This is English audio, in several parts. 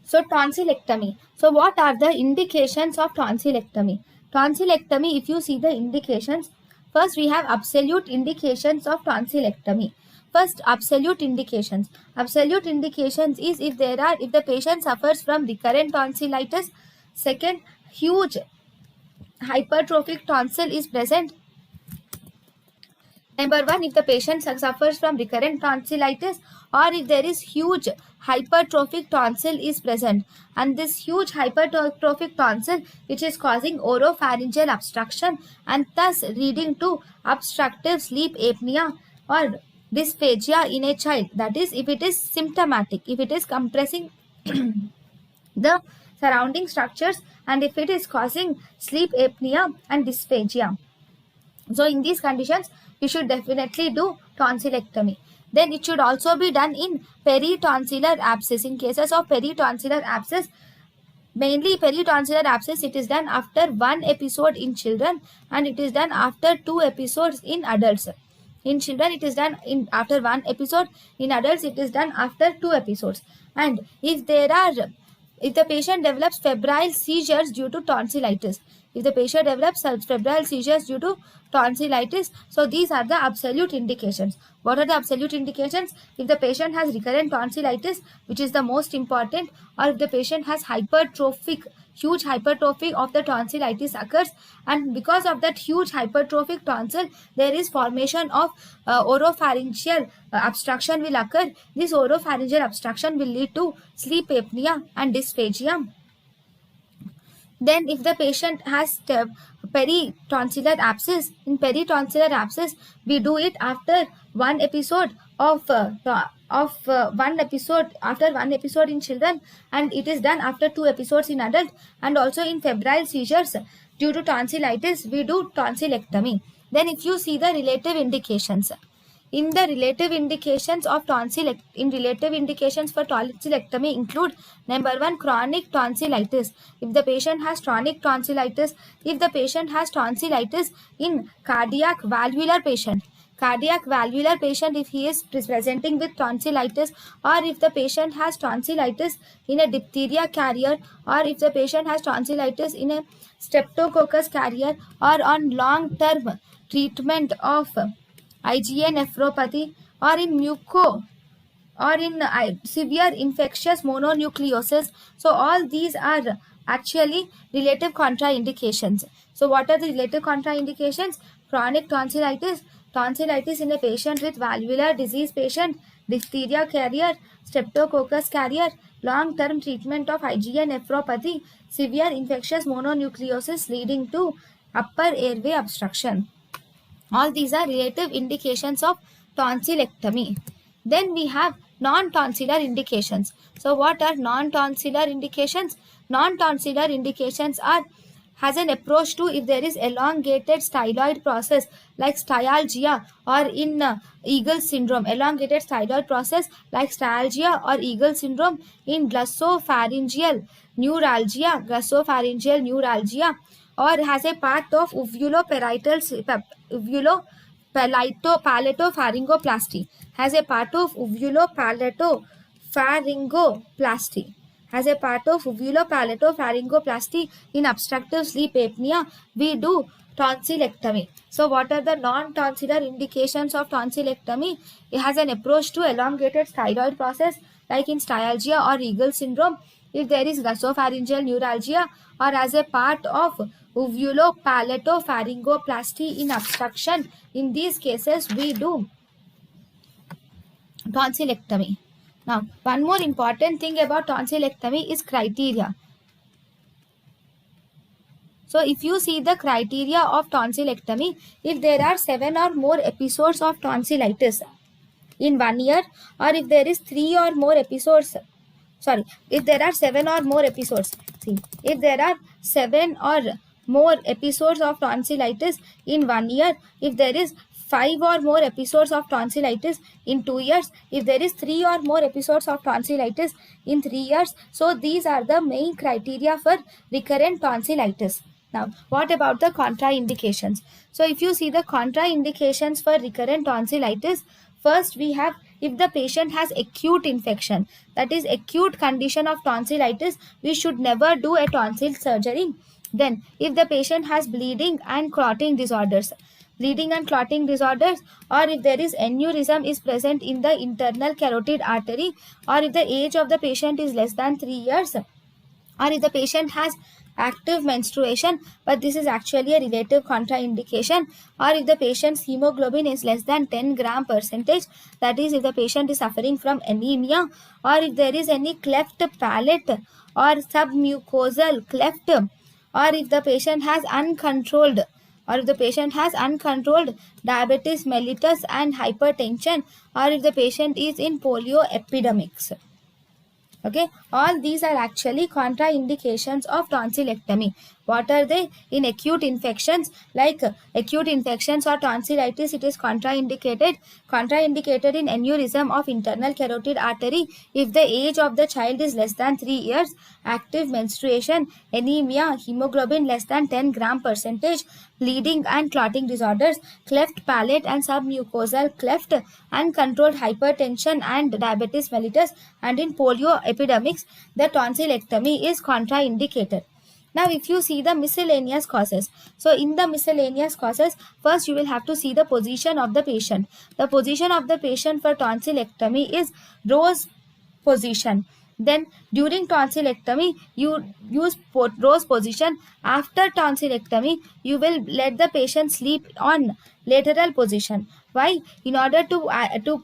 So tonsillectomy. So what are the indications of tonsillectomy? Tonsillectomy, if you see the indications, first we have absolute indications of tonsillectomy. First, absolute indications. Absolute indications is if the patient suffers from recurrent tonsillitis. Second, huge hypertrophic tonsil is present. Number one, if the patient suffers from recurrent tonsillitis or if there is huge hypertrophic tonsil is present, and this huge hypertrophic tonsil which is causing oropharyngeal obstruction and thus leading to obstructive sleep apnea or dysphagia in a child, that is if it is symptomatic, if it is compressing the surrounding structures and if it is causing sleep apnea and dysphagia. So in these conditions, you should definitely do tonsillectomy. Then it should also be done in peritonsillar abscess. In cases of peritonsillar abscess, mainly peritonsillar abscess, it is done after one episode in children and it is done after 2 episodes in adults. In children, it is done after one episode. In adults, it is done after 2 episodes. And if the patient develops febrile seizures due to tonsillitis, if the patient develops febrile seizures due to tonsillitis, so these are the absolute indications. What are the absolute indications? If the patient has recurrent tonsillitis, which is the most important, or if the patient has huge hypertrophy of the tonsillitis occurs, and because of that huge hypertrophic tonsil, there is formation of oropharyngeal obstruction will occur. This oropharyngeal obstruction will lead to sleep apnea and dysphagia. Then if the patient has peritonsillar abscess, in peritonsillar abscess, we do it after one episode after one episode in children, and it is done after 2 episodes in adult. And also in febrile seizures due to tonsillitis, we do tonsillectomy. Then if you see the relative indications, in the relative indications for tonsillectomy include number one, chronic tonsillitis. If the patient has chronic tonsillitis, if the patient has tonsillitis in cardiac valvular patient, if he is presenting with tonsillitis, or if the patient has tonsillitis in a diphtheria carrier, or if the patient has tonsillitis in a streptococcus carrier, or on long term treatment of IgA nephropathy, or in severe infectious mononucleosis. So all these are actually relative contraindications. So what are the relative contraindications? Chronic tonsillitis in a patient with valvular disease patient, diphtheria carrier, streptococcus carrier, long-term treatment of IgA nephropathy, severe infectious mononucleosis leading to upper airway obstruction. All these are relative indications of tonsillectomy. Then we have non-tonsillar indications. So what are non-tonsillar indications? Non-tonsillar indications has an approach to if there is elongated styloid process like styalgia or in Eagle syndrome, elongated styloid process like styalgia or Eagle syndrome, in glossopharyngeal neuralgia, or has a part of uvulopalato-pharyngoplasty, has a part of uvulopalato-pharyngoplasty in obstructive sleep apnea. We do tonsillectomy. So what are the non-tonsillar indications of tonsillectomy? It has an approach to elongated styloid process like in styalgia or Eagle syndrome, if there is glossopharyngeal neuralgia, or as a part of uvulopalato-pharyngoplasty in obstruction. In these cases, we do tonsillectomy. Now, one more important thing about tonsillectomy is criteria. So, if you see the criteria of tonsillectomy, if there are 7 or more episodes of tonsillitis in 1 year, or if there is 3 or more episodes, if there are 7 or more episodes, if there are 7 or more episodes of tonsillitis in 1 year, if there is 5 or more episodes of tonsillitis in 2 years, if there is 3 or more episodes of tonsillitis in 3 years, so these are the main criteria for recurrent tonsillitis. Now, what about the contraindications? So, if you see the contraindications for recurrent tonsillitis, first we have if the patient has acute infection, that is acute condition of tonsillitis, we should never do a tonsil surgery. Then if the patient has bleeding and clotting disorders, or if there is aneurysm is present in the internal carotid artery, or if the age of the patient is less than 3 years, or if the patient has active menstruation, but this is actually a relative contraindication, or if the patient's hemoglobin is less than 10 gram percentage, that is if the patient is suffering from anemia, or if there is any cleft palate or submucosal cleft, or if the patient has uncontrolled diabetes mellitus and hypertension, or if the patient is in polio epidemics. Okay, all these are actually contraindications of tonsillectomy. What are they? In acute infections, like acute infections or tonsillitis, it is contraindicated in aneurysm of internal carotid artery if the age of the child is less than 3 years, active menstruation, anemia, hemoglobin less than 10 gram percentage, bleeding and clotting disorders, cleft palate and submucosal cleft, uncontrolled hypertension and diabetes mellitus, and in polio epidemics, the tonsillectomy is contraindicated. Now, if you see the miscellaneous causes, so in the miscellaneous causes, first you will have to see the position of the patient. The position of the patient for tonsillectomy is Rose position. Then during tonsillectomy, you use Rose position. After tonsillectomy, you will let the patient sleep on lateral position. Why? In order to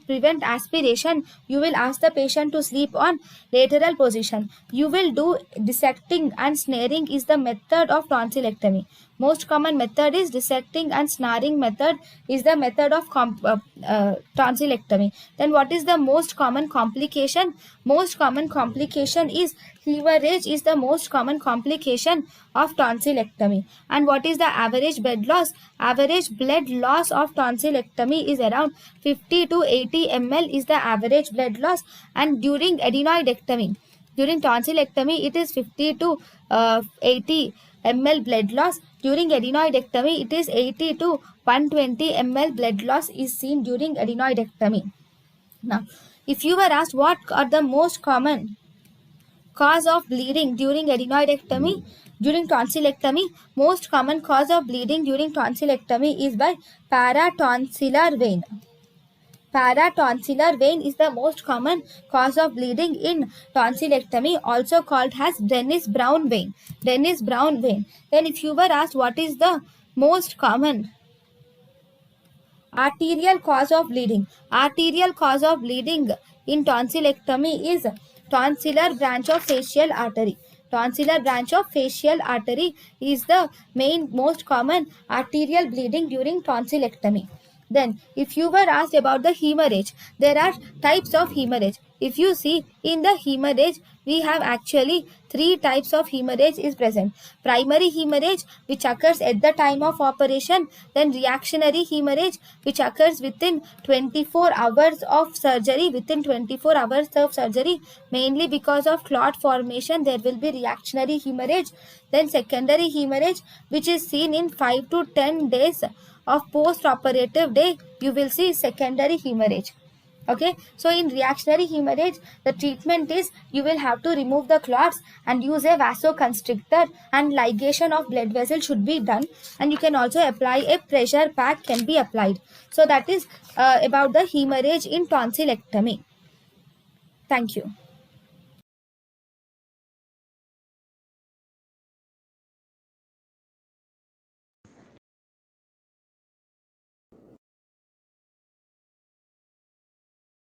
prevent aspiration, you will ask the patient to sleep on lateral position. You will do dissecting and snaring is the method of tonsillectomy. Most common method is dissecting and snaring method is the method of tonsillectomy. Then what is the most common complication? Most common complication is hemorrhage is the most common complication of tonsillectomy. And what is the average blood loss? Average blood loss of tonsillectomy is around 50 to 80 ml is the average blood loss. And during adenoidectomy, during tonsillectomy, it is 50 to 80 ml blood loss. During adenoidectomy, it is 80 to 120 ml blood loss is seen during adenoidectomy. Now, if you were asked what are the most common cause of bleeding during adenoidectomy, during tonsillectomy, most common cause of bleeding during tonsillectomy is by paratonsillar vein. Paratonsillar vein is the most common cause of bleeding in tonsillectomy, also called as Dennis-Brown vein. Dennis-Brown vein. Then if you were asked what is the most common arterial cause of bleeding, arterial cause of bleeding in tonsillectomy is tonsillar branch of facial artery. Tonsillar branch of facial artery is the most common arterial bleeding during tonsillectomy. Then, if you were asked about the hemorrhage, there are types of hemorrhage. If you see in the hemorrhage, we have actually 3 types of hemorrhage is present. Primary hemorrhage, which occurs at the time of operation. Then reactionary hemorrhage, which occurs within 24 hours of surgery. Within 24 hours of surgery, mainly because of clot formation, there will be reactionary hemorrhage. Then secondary hemorrhage, which is seen in 5 to 10 days of post-operative day, you will see secondary hemorrhage. Okay, so in reactionary hemorrhage, the treatment is you will have to remove the clots and use a vasoconstrictor, and ligation of blood vessel should be done, and you can also apply a pressure pack can be applied. So that is about the hemorrhage in tonsillectomy. Thank you.